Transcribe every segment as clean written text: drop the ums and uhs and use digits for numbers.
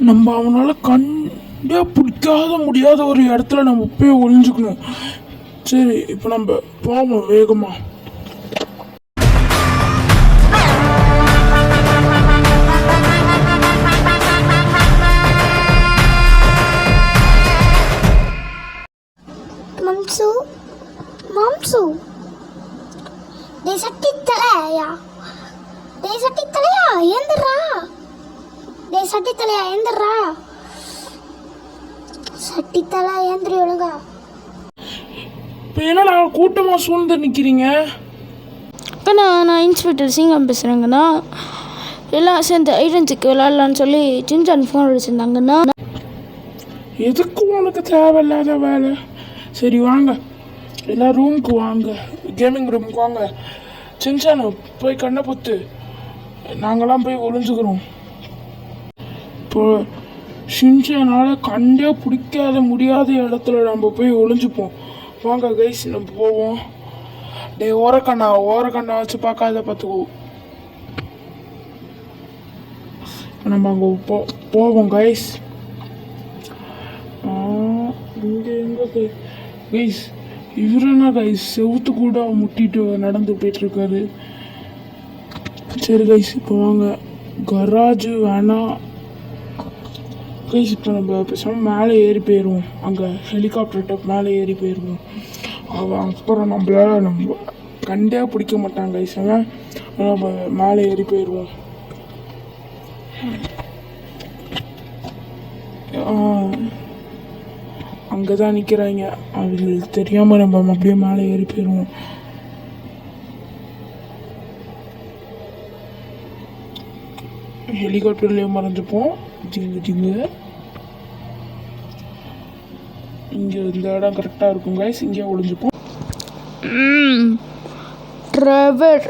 நம்ம அவனால் கண்டே பிடிக்காத முடியாத ஒரு இடத்துல நம்ம போய் ஒளிஞ்சுக்கணும். சரி, இப்போ நம்ம போவோம் வேகமாக. மாம்சு மாம்சு டேய் சட்டி தலையா, டேய் சட்டி தலையா ஏந்திரா, டேய் சட்டி தலையா ஏந்திரா, சட்டி தலை ஏந்திரி ஒழுங்கா. இப்போ என்னடா கூட்டமாக சூழ்ந்து நிற்கிறீங்க? அண்ணா நான் இன்ஸ்பெக்டர் சிங்கம் பேசுகிறேங்கண்ணா. எல்லாம் சேர்ந்து ஐடென்டிக்கு விளாட்லான்னு சொல்லி சின்சான் ஃபோன் அடிச்சிருந்தாங்கண்ணா. எதுக்கு உனக்கு தேவையில்லாத வேலை? சரி வாங்க, எல்லாம் ரூமுக்கு வாங்க, கேமிங் ரூமுக்கு வாங்க. சின்சானு போய் கண்ணை பொத்து, நாங்களாம் போய் ஒளிஞ்சுக்கிறோம். இப்போ சின்சானால் கண்டே பிடிக்காத முடியாத இடத்துல நம்ம போய் ஒளிஞ்சுப்போம். வாங்க கைஸ், நம்ம போவோம். டே ஓரக்கண்ணா வச்சு பார்க்காத பார்த்துக்கோ. நம்ம அங்கே போவோம் கைஸ். இங்கே எங்கே கைஸ்? இவருன்னா கைஸ் செவுத்து கூட முட்டிட்டு நடந்து போயிட்டுருக்காரு. சரி கைஸ், இப்போ வாங்க கராஜு வேணாம் கைஸ். இப்போ நம்ம பேசாமல் மேலே ஏறி போயிடுவோம். அங்கே ஹெலிகாப்டர்கிட்ட மேலே ஏறி போயிடுவோம். அவன் அப்புறம் நம்ம கண்டே பிடிக்க மாட்டாங்க கைஸ். அவன் நம்ம மேலே ஏறி போயிடுவோம். அங்கே தான் நிற்கிறாங்க. அவங்களுக்கு தெரியாமல் நம்ம அப்படியே மேலே ஏறி போயிடுவோம். ஹெலிகாப்டர்லேயே மறைஞ்சுப்போம். ஜிங்கு இங்கே இந்த இடம் கரெக்டாக இருக்கும் கைஸ். இங்கே ஒளிஞ்சுப்போம். ட்ரைவர்,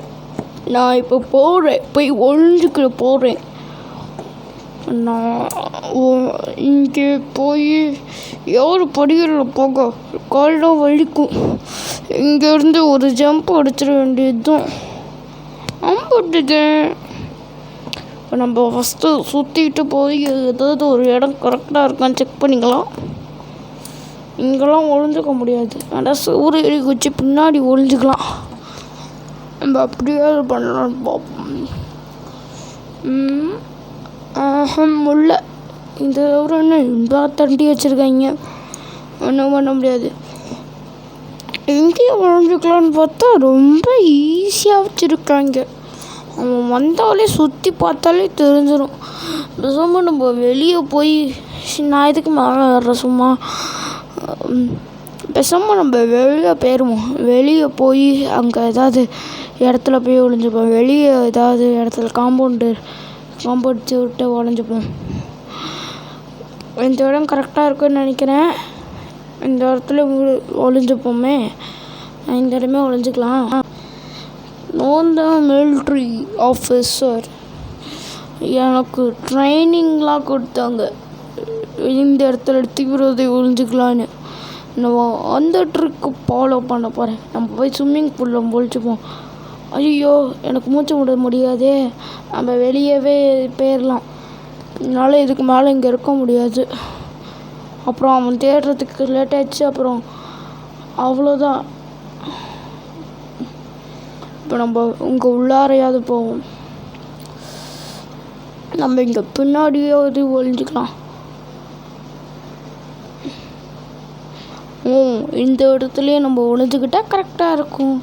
நான் இப்போ போகிறேன், போய் ஒளிஞ்சுக்க போகிறேன். நான் இங்கே போய் யார் படிகளில் போக கால்லாம் வலிக்கும். இங்கேருந்து ஒரு ஜம்ப் அடிச்சிட வேண்டியது தான். அம்பிட்டுட்டேன். இப்போ நம்ம ஃபஸ்ட்டு சுற்றிட்டு போய் ஏதாவது ஒரு இடம் கரெக்டாக இருக்கான்னு செக் பண்ணிக்கலாம். இங்கெல்லாம் ஒளிஞ்சிக்க முடியாது. ஆனால் சூரிய குச்சி பின்னாடி ஒளிஞ்சிக்கலாம். நம்ம அப்படியே பண்ணலான்னு பார்ப்போம். முல்லை இந்த என்ன இவ்வளோ தண்டி வச்சுருக்காங்க, ஒன்றும் பண்ண முடியாது. எங்கேயும் ஒழிஞ்சிக்கலான்னு பார்த்தா ரொம்ப ஈஸியாக வச்சுருக்காங்க. அவன் வந்தாலே சுற்றி பார்த்தாலே தெரிஞ்சிடும். பேசாமல் நம்ம வெளியே போய் நான் இதுக்கு மேலே வர்ற சும்மா பேசாமல் நம்ம வெளியே போயிடுவோம். வெளியே போய் அங்கே ஏதாவது இடத்துல போய் ஒழிஞ்சுப்போம். வெளியே ஏதாவது இடத்துல காம்பவுண்டு விட்டு ஒழிஞ்சுப்போம். இந்த இடம் கரெக்டாக இருக்குன்னு நினைக்கிறேன். இந்த இடத்துல ஒழிஞ்சுப்போமே. இந்த இடமே ஒழிஞ்சிக்கலாம். நான் தான் மிலிட்ரி ஆஃபீஸர். எனக்கு ட்ரைனிங்லாம் கொடுத்தாங்க இந்த இடத்துல தீவிரதை ஒழிஞ்சிக்கலான்னு. நம்ம அந்த ட்ரிக்கு ஃபாலோ பண்ண போகிறேன். நம்ம போய் ஸ்விம்மிங் பூலில் ஒழிச்சுப்போம். ஐயோ, எனக்கு மூச்சு விட முடியாதே. நம்ம வெளியவே போயிடலாம். என்னால் இதுக்கு மேலே இங்கே இருக்க முடியாது. அப்புறம் அவன் தேடுறதுக்கு லேட் ஆகிடுச்சு. அப்புறம் அவ்வளோதான். இப்போ நம்ம இங்கே உள்ளாரையாவது போவோம். நம்ம இங்கே பின்னாடியாவது ஒழிஞ்சிக்கலாம். இந்த இடத்துலையே நம்ம ஒழிஞ்சுக்கிட்டா கரெக்டாக இருக்கும்.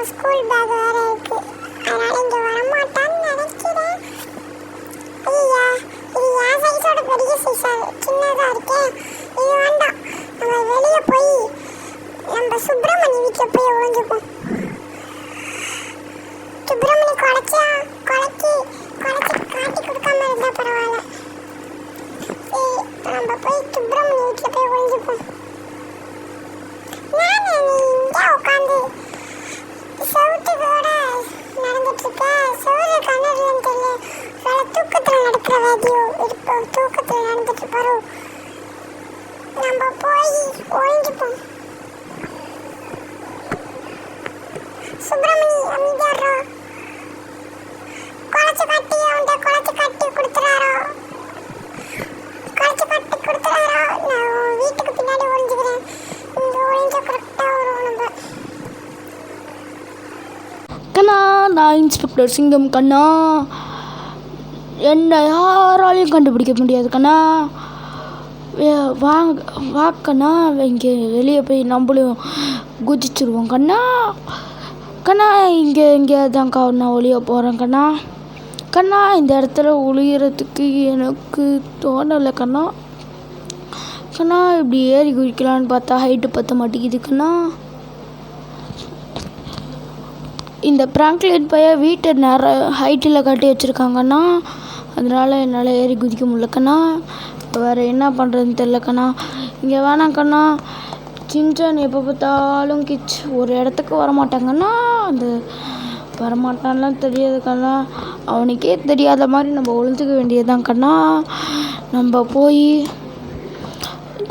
ஸ்கூல் பேக் வேற இருக்கு, அதனால இங்க வரமாட்டான்னு நினைக்கிறேன். ஐயா, இது என் சைஸோட பெரிய சைஸா பார்ப்போம். சுப்பிரமணி அமைதியாரோ, குழச்சி கட்டி அவன்கிட்ட குழச்சி கட்டி கொடுத்துறாரோ, குழச்சி கட்டி கொடுத்துறாரோ. நான் வீட்டுக்கு பின்னாடி ஒளிஞ்சுக்கிறேன். இங்கே ஒளிஞ்ச கரெக்டாக வருவோம் நம்ம. கண்ணா, நான் இன்ஸ்பெக்டர் சிங்கம் கண்ணா. என்னை யாராலையும் கண்டுபிடிக்க முடியாது கண்ணா. வா கண்ணா, இங்கே வெளியே போய் நம்மளும் குதிச்சிருவோம் கண்ணா. கண்ணா, இங்கே தான்க்கா நான் ஒளிய போகிறேன் கண்ணா. கண்ணா, இந்த இடத்துல ஒளியறதுக்கு எனக்கு தோணலை கண்ணா. கண்ணா, இப்படி ஏறி குதிக்கலான்னு பார்த்தா ஹைட்டு பற்ற மாட்டேங்குது கண்ணா. இந்த பிராங்க்லின் பையன் வீட்டை ஹைட்டில் கட்டி வச்சுருக்காங்கண்ணா. அதனால் என்னால் ஏறி குதிக்க முடியல கண்ணா. வேறு என்ன பண்ணுறதுன்னு தெரில கண்ணா. இங்கே வேணாம் கண்ணா. சின்சான் எப்போ பார்த்தாலும் ஒரு இடத்துக்கு வரமாட்டாங்கண்ணா. அந்த வரமாட்டான்லாம் தெரியாது கண்ணா. அவனுக்கே தெரியாத மாதிரி நம்ம ஒளிஞ்சிக்க வேண்டியதுதான் கண்ணா. நம்ம போய்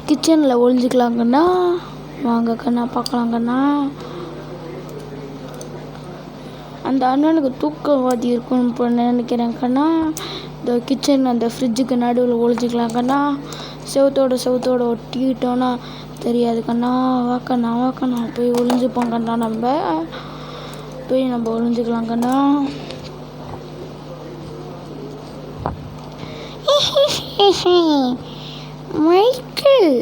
கிச்சனில் ஒளிஞ்சிக்கலாம் கண்ணா. வாங்க கண்ணா, பார்க்கலாம் கண்ணா. அந்த அண்ணனுக்கு தூக்கவாதி இருக்குன்னு இப்போ நினைக்கிறேன் கண்ணா. இந்த கிச்சன் அந்த ஃப்ரிட்ஜுக்கு நடுவில் ஒழிச்சிக்கலாம் கண்ணா. செவத்தோட ஒட்டிக்கிட்டோன்னா தெரியாது கண்ணா. வாக்கண்ணா போய் ஒளிஞ்சுப்போம் கண்ணா. நம்ம ஒளிஞ்சுக்கலாம் கண்ணா. மைக்கேல்,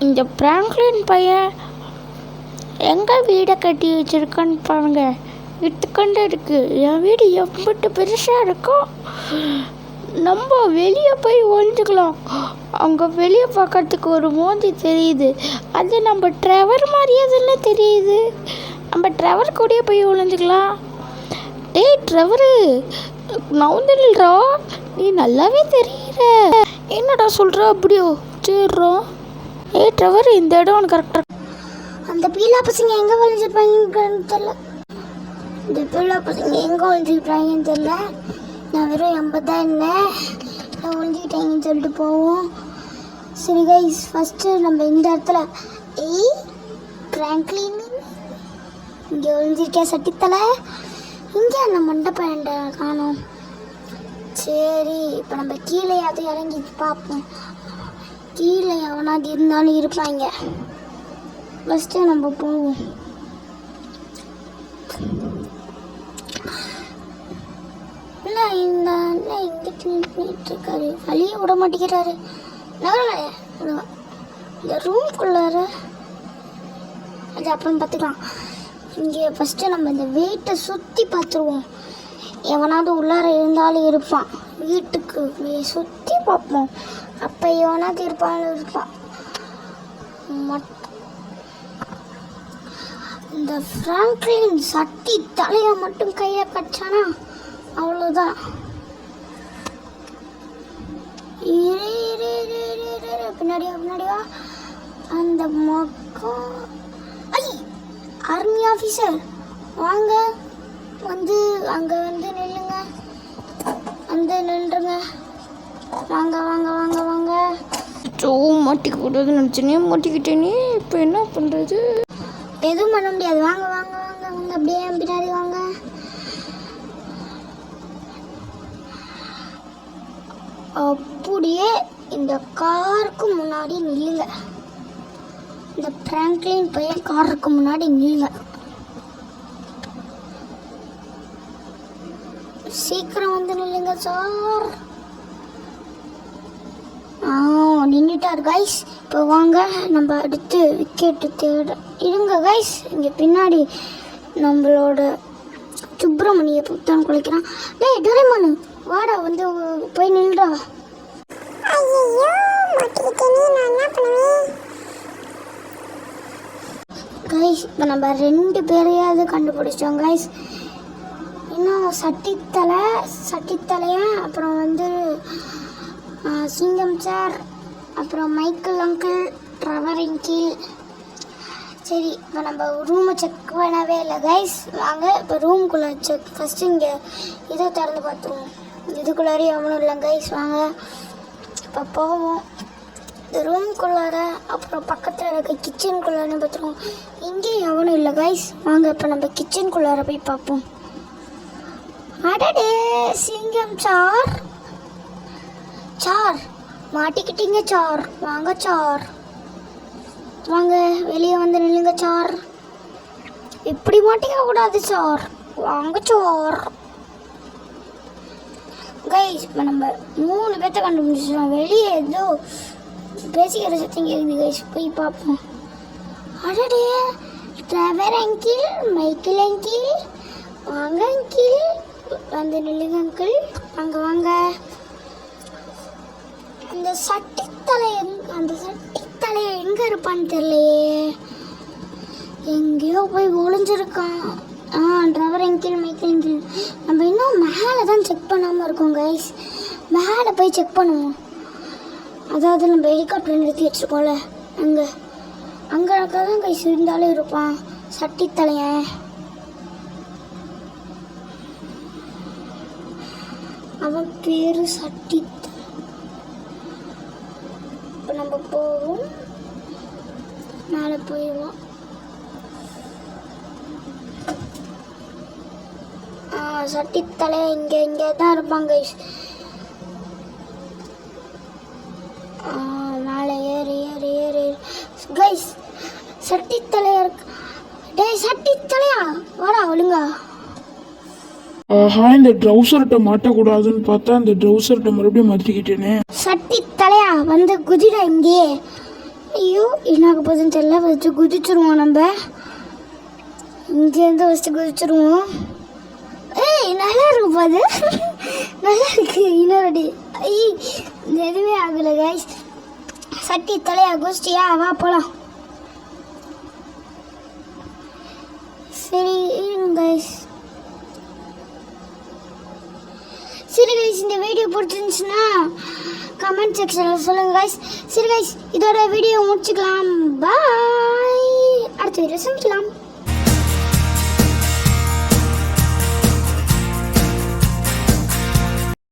இந்த பிராங்க்லின் பையன் எங்கே வீடை கட்டி வச்சுருக்கான்னு பாருங்க. இட்டுக்கண்டு இருக்கு. என் வீடு எம்பிட்டு பெருசாக இருக்கும். நம்ம வெளியே போய் ஒழிஞ்சுக்கலாம். அங்கே வெளியே பார்க்கறதுக்கு ஒரு மோதி தெரியுது. அது நம்ம ட்ரெவர் மாதிரியே தானே தெரியுது. நம்ம ட்ரெவர் கூடயே போய் ஒழிஞ்சுக்கலாம். டேய் ட்ரெவரு, நவுந்துடுறா, நீ நல்லாவே தெரியுற. என்னடா சொல்கிற? அப்படியோ சரிறோம். ட்ரெவர், இந்த இடம் உனக்கு கரெக்டாக. அந்த பீலா பசங்க எங்கே ஒழிஞ்சிருப்பாங்கன்னு தெரில. இந்த பீலா பசங்க எங்கே ஒழிஞ்சிருப்பாங்கன்னு தெரில. நான் வெறும் 80 தான் இருந்தேன். நான் ஒழிஞ்சிக்கிட்டேங்கன்னு சொல்லிட்டு போவோம். சரி கைஸ், ஃபஸ்ட்டு நம்ம இந்த இடத்துல பிராங்க்லின் இங்கே ஒழிஞ்சிருக்கேன். சட்டித்தலை இங்கே அந்த மண்டபண்ட காணோம். சரி, இப்போ நம்ம கீழே அதை இறங்கி பார்ப்போம். கீழே எவனாவது இருந்தாலும் இருப்பாங்க. ஃபஸ்ட்டு நம்ம போவோம். இல்லை இந்த அண்ணன் இங்கே பண்ணிட்டுருக்காரு. வழியே விட மாட்டேங்கிறாரு. இந்த ரூம்குள்ளார அது அப்புறம் பார்த்துக்கலாம். இங்கே ஃபஸ்ட்டு நம்ம இந்த வீட்டை சுற்றி பார்த்துருவோம். எவனாவது உள்ளார இருந்தாலும் இருப்பான். வீட்டுக்கு சுற்றி பார்ப்போம். அப்போ எவனாவது இருப்பான். இந்த பிராங்க்லின் சட்டி தலையை மட்டும் கையில் கடிச்சானா அவ்வளோதான். பின்னாடியா அந்த மக்கள் ஆர்மி ஆஃபீஸர் வாங்க, வந்து அங்கே வந்து நில்லுங்க. நின்றுங்க. வாங்க. மாட்டிக்க கூடாதுன்னு நினச்சேனே, மாட்டிக்கிட்டேனே. இப்போ என்ன பண்ணுறது? எதுவும் பண்ண முடியாது. வாங்க அப்படியே பின்னாடி வாங்க. அப்படியே இந்த காருக்கு முன்னாடி நில்லுங்க. இந்த பிராங்க்லின் பையன் காருக்கு முன்னாடி நில்லுங்க. சீக்கிரம் வந்து நில்லுங்க சார். நின்றுட்டார் கைஸ். இப்போ வாங்க நம்ம அடுத்து விக்கெட்டு தேட. இருங்க கைஸ், இங்கே பின்னாடி நம்மளோட சுப்பிரமணியை புத்தான் குளிக்கிறான். டேய் டோரேமான், வாடா, வந்து போய் நில்றா. கைஸ், இப்போ நம்ம 2 பேரையாவது கண்டுபிடிச்சோம் கைஸ். இன்னும் சட்டித்தலையா, அப்புறம் வந்து சிங்கம் சார், அப்புறம் மைக்கேல் அங்கிள், ட்ரெவர் அங்கிள். சரி, இப்போ நம்ம ரூமை செக் பண்ணவே இல்லை கைஸ். வாங்க இப்போ ரூம்குள்ளே ஃபஸ்ட்டு இங்கே இதை திறந்து பார்த்துருவோம். இதுக்குள்ளாரே எவனும் இல்லை கைஸ். வாங்க இப்போ போவோம். இந்த ரூம்குள்ளார அப்புறம் பக்கத்தில் இருக்க கிச்சனுக்குள்ளார பார்த்துருவோம். இங்கேயும் எவனும் இல்லை கைஸ். வாங்க இப்போ நம்ம கிச்சனுக்குள்ளார போய் பார்ப்போம். அடடே சிங்கம் சார், சார் மாட்டிக்கிட்டீங்க சார். வாங்க சார், வாங்க வெளியே வந்து நில்லுங்க சார். இப்படி மாட்டிக்க கூடாது சார். வாங்க சார். கைஸ் இப்போ நம்ம 3 பேர்த்த கண்டுபிடிச்சிடலாம். வெளியே ஏதோ பேசிக்கிற சத்தம் கேட்குது கைஸ், போய் பார்ப்போம். அடடே டிராவர் அங்கிள், மைக்கிள் அங்கிள், வாங்க அங்கிள், வந்து நில்லுங்க அங்கிள். வாங்க வாங்க. அந்த சட்டித்தலை எங்கே இருப்பான்னு தெரியலையே. எங்கேயோ போய் ஒளிஞ்சிருக்கான். Driver uncle, Michael uncle. நம்ம இன்னும் மேலே தான் செக் பண்ணாமல் இருக்கோம் கைஸ். மேலே போய் செக் பண்ணுவோம். அதாவது நம்ம ஹெலிகாப்டர் நிறுத்தி வச்சுருக்கோம்ல, அங்கே தான் கைஸ் இருந்தாலும் இருப்பான் சட்டித்தலையன். அவன் பேர் சட்டித்தலை. இப்போ நம்ம போவோம், மேலே போயிடுவோம். சட்டித்தலை இங்கே தான் இருப்பாங்க கைஸ். மேலே ஏறு ஏறு ஏறு கைஸ். சட்டித்தலையா இருக்கு. டேய் சட்டித்தலையா வாடா ஒழுங்கா. ஆஹா, இந்த ட்ரௌசர்கிட்ட மாட்டக்கூடாதுன்னு பார்த்தா இந்த ட்ரௌசர்கிட்ட மறுபடியும் மாற்றிக்கிட்டேனே. சட்டித்தலையா வந்து குதிடா இங்கே. ஐயோ என்னாக போகுதுன்னு தெரியல. ஃபஸ்ட்டு குதிச்சிருவோம். நம்ம இங்கேருந்து ஃபஸ்ட்டு குதிச்சிருவோம். ஏய் நல்லா இருக்கு பாது, நல்லா இருக்கு. இன்னொரு எதுவுமே ஆகலை கைஸ். சட்டி தலையா குஸ்டியா, வா போகலாம். சரி கைஸ், சரி கைஸ், இந்த வீடியோ பிடிச்சிருந்துச்சுன்னா கமெண்ட் செக்ஷனில் சொல்லுங்கள் கைஸ். சரி கைஸ், இதோட வீடியோ முடிச்சுக்கலாம். பாய், அடுத்த வீடியோ சந்திக்கலாம்.